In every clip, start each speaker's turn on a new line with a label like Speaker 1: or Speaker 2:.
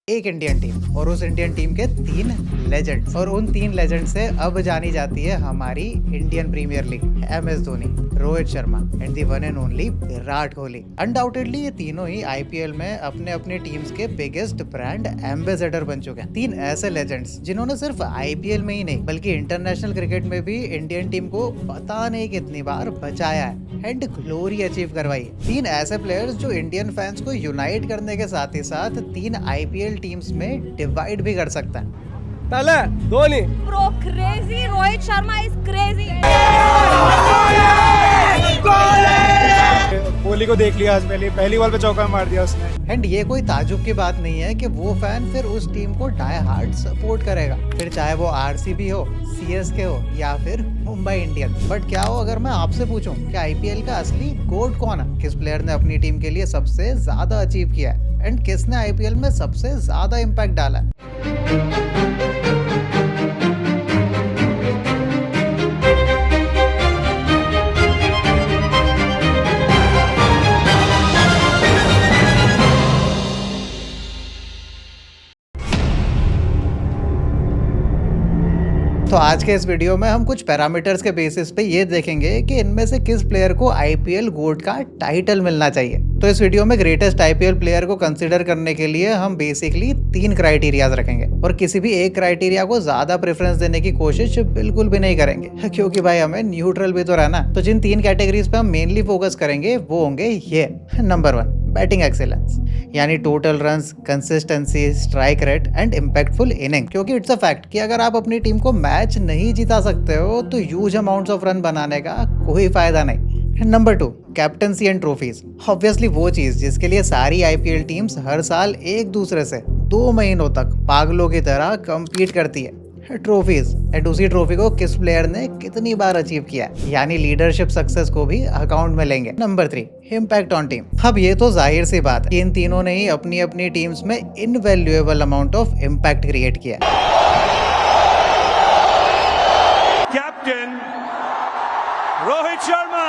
Speaker 1: एक Indian team और उस इंडियन टीम के 3 लेजेंड्स, और उन 3 लेजेंड से अब जानी जाती है हमारी Indian Premier League. MS Dhoni, Rohit Sharma and the one and only Virat Kohli. Undoubtedly ये तीनों ही IPL में अपने अपने टीम्स के बिगेस्ट ब्रांड एम्बेसडर बन चुके हैं। 3 ऐसे लेजेंड्स जिन्होंने सिर्फ IPL में ही नहीं बल्कि इंटरनेशनल क्रिकेट में भी इंडियन टीम को पता नहीं कितनी बार बचाया है एंड ग्लोरी अचीव करवाई है। 3 ऐसे प्लेयर्स जो इंडियन फैंस को यूनाइट करने के साथ ही साथ 3 IPL टीम्स में डिवाइड भी कर सकता है।
Speaker 2: तले Dhoni
Speaker 3: Pro crazy, Rohit Sharma is crazy.
Speaker 2: Kohli को देख लिया आज पहली बॉल पे चौका मार दिया उसने।
Speaker 1: एंड ये कोई ताजुब की बात नहीं है कि वो फैन फिर उस टीम को डाई हार्ड सपोर्ट करेगा, फिर चाहे वो RCB हो, CSK हो या फिर मुंबई इंडियंस। बट क्या हो अगर मैं आपसे पूछूं कि IPL का असली गोट कौन है? किस प्लेयर ने अपनी टीम के लिए सबसे ज्यादा अचीव किया है एंड किसने IPL में सबसे ज्यादा इम्पैक्ट डाला है? तो आज के इस वीडियो में हम कुछ पैरामीटर्स के बेसिस पे ये देखेंगे कि इनमें से किस प्लेयर को IPL गोट का टाइटल मिलना चाहिए। तो इस वीडियो में ग्रेटेस्ट IPL प्लेयर को कंसीडर करने के लिए हम बेसिकली 3 क्राइटेरियाज रखेंगे और किसी भी एक क्राइटेरिया को ज्यादा प्रेफरेंस देने की कोशिश बिल्कुल भी नहीं करेंगे, क्योंकि भाई हमें न्यूट्रल भी तो रहना। तो जिन 3 कैटेगरीज पे हम मेनली फोकस करेंगे वो होंगे ये। नंबर 1, बैटिंग एक्सीलेंस, यानी total runs, consistency, strike rate and impactful inning. क्योंकि इट्स अ फैक्ट कि अगर आप अपनी टीम को मैच नहीं जिता सकते हो तो ह्यूज अमाउंट्स ऑफ रन बनाने का कोई फायदा नहीं। Number 2, captaincy and trophies. Obviously वो चीज जिसके लिए सारी IPL टीम्स हर साल एक दूसरे से 2 महीनों तक पागलों की तरह कम्पीट करती है। ट्रॉफीज एंड उसी ट्रॉफी को किस प्लेयर ने कितनी बार अचीव किया है, यानी लीडरशिप सक्सेस को भी अकाउंट में लेंगे। Number 3, impact on team. अब ये तो जाहिर सी बात है कि इन तीनों ने ही अपनी अपनी टीम्स में invaluable amount of impact create किया है।
Speaker 4: कैप्टन रोहित शर्मा।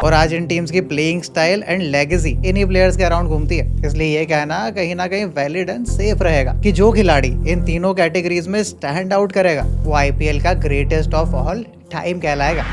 Speaker 1: और आज इन टीम्स की प्लेइंग स्टाइल एंड लेगेसी इन्हीं प्लेयर्स के अराउंड घूमती है, इसलिए ये कहना कहीं ना कहीं वैलिड एंड सेफ रहेगा कि जो खिलाड़ी इन तीनों कैटेगरीज में स्टैंड आउट करेगा वो IPL का ग्रेटेस्ट ऑफ ऑल टाइम कहलाएगा।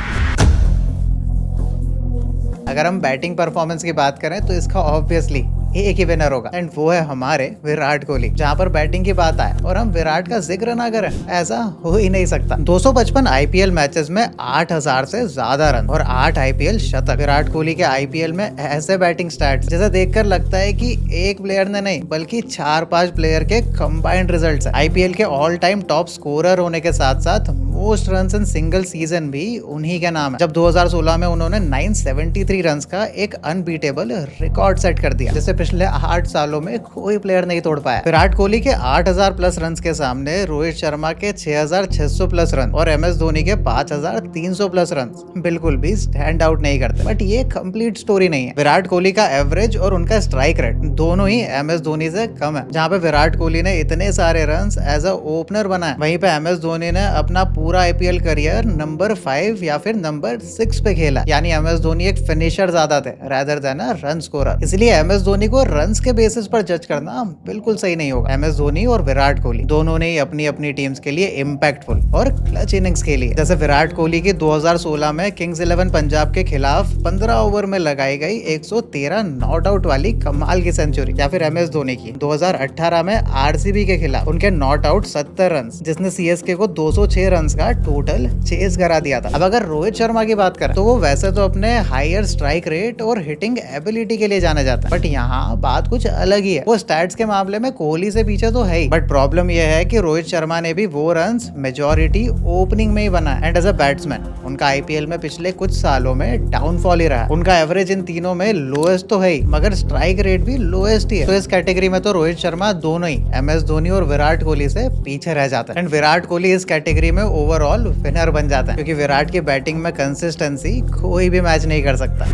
Speaker 1: अगर हम बैटिंग परफॉर्मेंस की बात करें तो इसका ऑब्वियसली एक ही विनर होगा एंड वो है हमारे विराट कोहली। जहां पर बैटिंग की बात आए और हम विराट का जिक्र ना करें ऐसा हो ही नहीं सकता। 255 IPL मैचेस में 8000 से ज्यादा रन और 8 IPL शतक। विराट कोहली के IPL में ऐसे बैटिंग स्टैट्स जैसे देखकर लगता है कि एक प्लेयर ने नहीं बल्कि 4-5 प्लेयर के कंबाइंड रिजल्ट्स हैं। IPL के ऑल टाइम टॉप स्कोरर होने के साथ साथ most runs in single season भी उन्हीं के नाम है। जब 2016 में उन्होंने 973 रन्स का एक अनबीटेबल रिकॉर्ड सेट कर दिया जिसे पिछले 8 सालों में कोई प्लेयर नहीं तोड़ पाया। विराट कोहली के 8000 प्लस रन्स के सामने रोहित शर्मा के 6600 प्लस रन और MS धोनी के 5300 प्लस रन बिल्कुल भी स्टैंड आउट नहीं करते। बट ये कंप्लीट स्टोरी नहीं है। विराट कोहली का एवरेज और उनका स्ट्राइक रेट दोनों ही MS धोनी से कम है। जहाँ पे विराट कोहली ने इतने सारे रन एज अ ओपनर बनाए, वहीं पे MS धोनी ने अपना पूरा IPL करियर नंबर 5 या फिर नंबर 6 पे खेला, यानी MS धोनी एक फिनिशर ज्यादा थे rather than a run scorer. इसलिए MS धोनी को रन्स के बेसिस पर जज करना बिल्कुल सही नहीं होगा। MS धोनी और विराट कोहली दोनों ने ही अपनी अपनी टीम्स के लिए इम्पैक्टफुल और क्लच इनिंग्स खेली। जैसे विराट कोहली की 2016 में किंग्स 11 पंजाब के खिलाफ 15 ओवर में लगाई गई 113 नॉट आउट वाली कमाल की सेंचुरी, या फिर MS धोनी की 2018 में RCB के खिलाफ उनके नॉट आउट 70 रन जिसने CSK को 206 रन का टोटल चेस करा दिया था। अब अगर रोहित शर्मा की बात करें तो वो वैसे तो अपने हायर स्ट्राइक रेट और हिटिंग एबिलिटी के लिए जाना जाता है, बट यहाँ बात कुछ अलग ही है। वो स्टैट्स के मामले में कोहली से पीछे तो है ही, बट प्रॉब्लम यह है कि रोहित शर्मा ने भी वो रन्स मेजॉरिटी ओपनिंग में ही बनाए एंड एज अ बैट्समैन उनका IPL में पिछले कुछ सालों में डाउनफॉल ही रहा। उनका एवरेज इन तीनों में लोएस्ट तो है ही, मगर स्ट्राइक रेट भी लोएस्ट ही है। तो इस कैटेगरी में तो रोहित शर्मा दोनों ही MS धोनी और विराट कोहली से पीछे रह जाता है एंड विराट कोहली इस कैटेगरी में ओवरऑल विनर बन जाता है, क्योंकि विराट की बैटिंग में कंसिस्टेंसी कोई भी मैच नहीं कर सकता।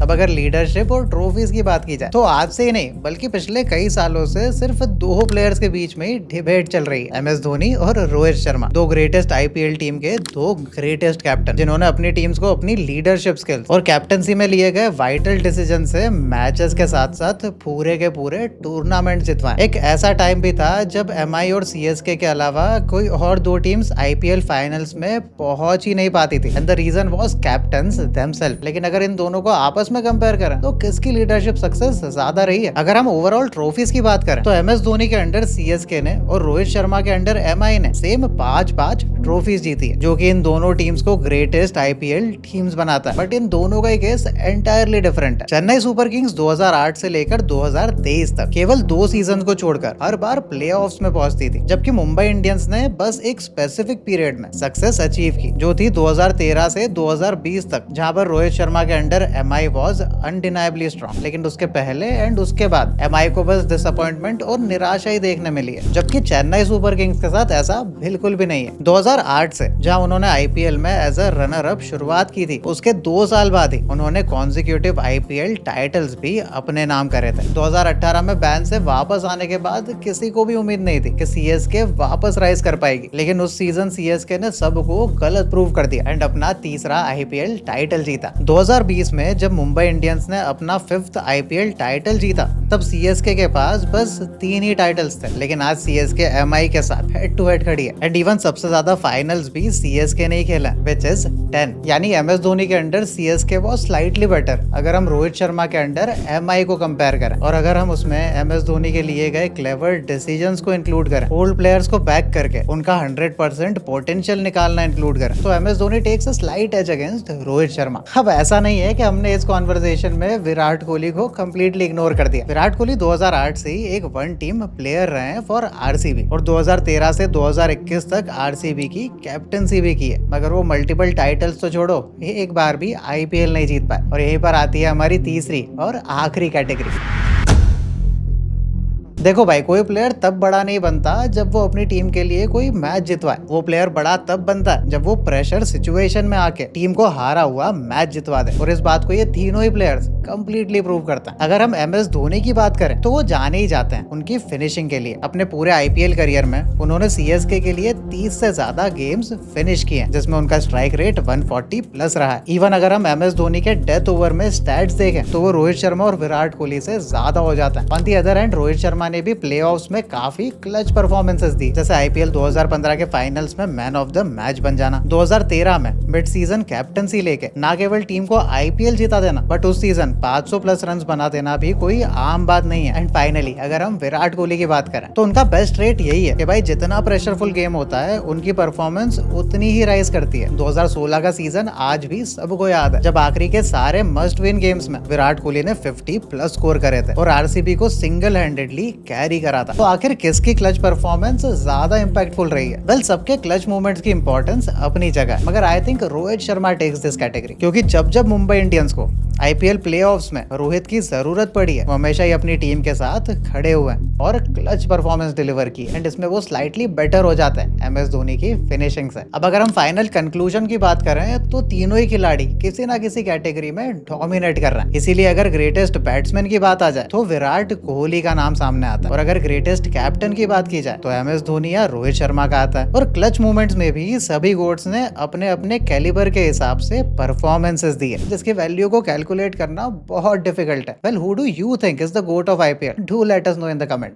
Speaker 1: अब अब अगर लीडरशिप और ट्रॉफीज की बात की जाए तो आज से ही नहीं बल्कि पिछले कई सालों से सिर्फ दो प्लेयर्स के बीच में ही डिबेट चल रही है, MS धोनी और रोहित शर्मा, दो ग्रेटेस्ट IPL टीम के दो ग्रेटेस्ट कैप्टन, जिन्होंने अपनी टीम्स को अपनी लीडरशिप स्किल्स और कैप्टनसी में लिए गए वाइटल डिसीजन से मैचेस के साथ साथ पूरे के पूरे टूर्नामेंट जितवाए। एक ऐसा टाइम भी था जब MI और CSK के अलावा कोई और दो टीम्स IPL फाइनल्स में पहुंच ही नहीं पाती थी, and the reason was captains themselves. लेकिन अगर इन दोनों को आपस में कंपेयर करें तो किसकी लीडरशिप सक्सेस ज्यादा रही है? अगर हम ओवरऑल ट्रॉफीज की बात करें तो MS धोनी के अंडर CSK ने और रोहित शर्मा के अंडर MI ने सेम 5-5 ट्रॉफीज जीती है, जो कि इन दोनों टीम्स को ग्रेटेस्ट IPL टीम्स बनाता है। बट इन दोनों का केस एंटायरली डिफरेंट है। चेन्नई सुपर किंग्स 2008 से लेकर 2023 तक केवल 2 सीजन को छोड़कर हर बार प्लेऑफ्स में पहुंचती थी, जबकि मुंबई इंडियंस ने बस एक स्पेसिफिक पीरियड में सक्सेस अचीव की, जो थी 2013 से 2020 तक, जहां पर रोहित शर्मा के under MI was undeniably strong. लेकिन उसके पहले एंड उसके बाद MI को बस डिसअपॉइंटमेंट और निराशा ही देखने मिली है, जबकि चेन्नई सुपर किंग्स के साथ ऐसा बिल्कुल भी नहीं है। 2008 से जहां उन्होंने IPL में एज अ रनर अप शुरुआत की थी, उसके 2 साल बाद ही उन्होंने कॉन्जिक्यूटिव IPL टाइटल्स भी अपने नाम करे थे। 2018 में बैन से वापस आने के बाद किसी को भी उम्मीद नहीं थी कि CSK वापस राइज कर पाएगी, लेकिन उस सीजन CSK ने सबको गलत प्रूव कर दिया एंड अपना तीसरा IPL टाइटल जीता। 2020 में जब मुंबई इंडियंस ने अपना 5th IPL टाइटल जीता, तब CSK के पास बस 3 ही टाइटल्स थे, लेकिन आज CSK MI के साथ हेड टू हेड खड़ी है एंड इवन सबसे ज्यादा फाइनल्स भी CSK ने ही खेला, विच इज 10। यानी MS धोनी के under CSK was slightly better अगर हम रोहित शर्मा के अंडर MI को कंपेयर करें, और अगर हम उसमें MS धोनी के लिए गए क्लेवर डिसीजंस को इंक्लूड करें, ओल्ड प्लेयर्स को बैक करके उनका 100% पोटेंशियल निकालना इंक्लूड करें, तो MS Dhoni takes a slight edge against Rohit Sharma. अब ऐसा नहीं है कि हमने इस कॉन्वर्सेशन में विराट कोहली को कंप्लीटली इग्नोर कर दिया। विराट कोहली 2008 से ही एक वन टीम प्लेयर रहे हैं फॉर RCB, और 2013 से 2021 तक RCB की कैप्टनसी भी की है, मगर वो मल्टीपल टाइटल्स तो छोड़ो, एक बार भी IPL नहीं जीत पाए। और यहीं पर आती है हमारी तीसरी और आखिरी कैटेगरी। देखो भाई, कोई प्लेयर तब बड़ा नहीं बनता जब वो अपनी टीम के लिए कोई मैच जितवाए, वो प्लेयर बड़ा तब बनता है जब वो प्रेशर सिचुएशन में आके टीम को हारा हुआ मैच जितवा दे, और इस बात को ये तीनों ही प्लेयर्स कंप्लीटली प्रूव करते हैं। अगर हम MS धोनी की बात करें तो वो जाने ही जाते हैं उनकी फिनिशिंग के लिए। अपने पूरे IPL करियर में उन्होंने CSK के लिए 30 से ज्यादा गेम्स फिनिश किए हैं, जिसमें उनका स्ट्राइक रेट 140 प्लस रहा है। इवन अगर हम MS धोनी के डेथ ओवर में स्टैट्स देखें तो वो रोहित शर्मा और विराट कोहली से ज्यादा हो जाता है। On the other hand Rohit Sharma ने भी प्लेऑफ्स में काफी क्लच परफॉर्मेंसेस दी, जैसे IPL 2015 के फाइनल्स में मैन ऑफ द मैच बन जाना, 2013 में मिड सीजन कैप्टनसी लेके ना केवल टीम को IPL जिता देना, बट उस सीजन 500 प्लस रन बना देना भी कोई आम बात नहीं है। एंड फाइनली अगर हम विराट कोहली की बात करें तो उनका बेस्ट रेट यही है कि भाई जितना प्रेशरफुल गेम होता है उनकी परफॉर्मेंस उतनी ही राइज करती है। 2016 का सीजन आज भी सबको याद है, जब आखिरी के सारे मस्ट विन गेम्स में विराट कोहली ने 50 प्लस स्कोर करे थे और RCB को सिंगल हैंडेडली कैरी करा था। तो आखिर किसकी क्लच परफॉर्मेंस ज्यादा इंपैक्टफुल रही है? वेल, सबके क्लच मोमेंट्स की इंपॉर्टेंस अपनी जगह है, मगर I think Rohit Sharma takes this category, क्योंकि जब जब मुंबई इंडियंस को IPL प्लेऑफ्स में रोहित की जरूरत पड़ी है, वो हमेशा ही अपनी टीम के साथ खड़े हुए हैं और क्लच परफॉर्मेंस डिलीवर की, एंड इसमें वो स्लाइटली बेटर हो जाता है MS धोनी की फिनिशिंग से। अब अगर हम फाइनल कंक्लूजन की बात करें तो तीनों ही खिलाड़ी किसी ना किसी कैटेगरी में डोमिनेट कर रहे हैं। इसीलिए अगर ग्रेटेस्ट बैट्समैन की बात आ जाए तो विराट कोहली का नाम सामने आता है, और अगर ग्रेटेस्ट कैप्टन की बात की जाए तो MS धोनी या रोहित शर्मा का आता है। और क्लच मोमेंट्स में भी सभी गोट्स ने अपने अपने कैलिबर के हिसाब से परफॉर्मेंसेस दी है, जिसकी वैल्यू को कैलकुलेट करना बहुत डिफिकल्ट है। Well, who do you think is the GOAT of IPL? Do let us know in the comment.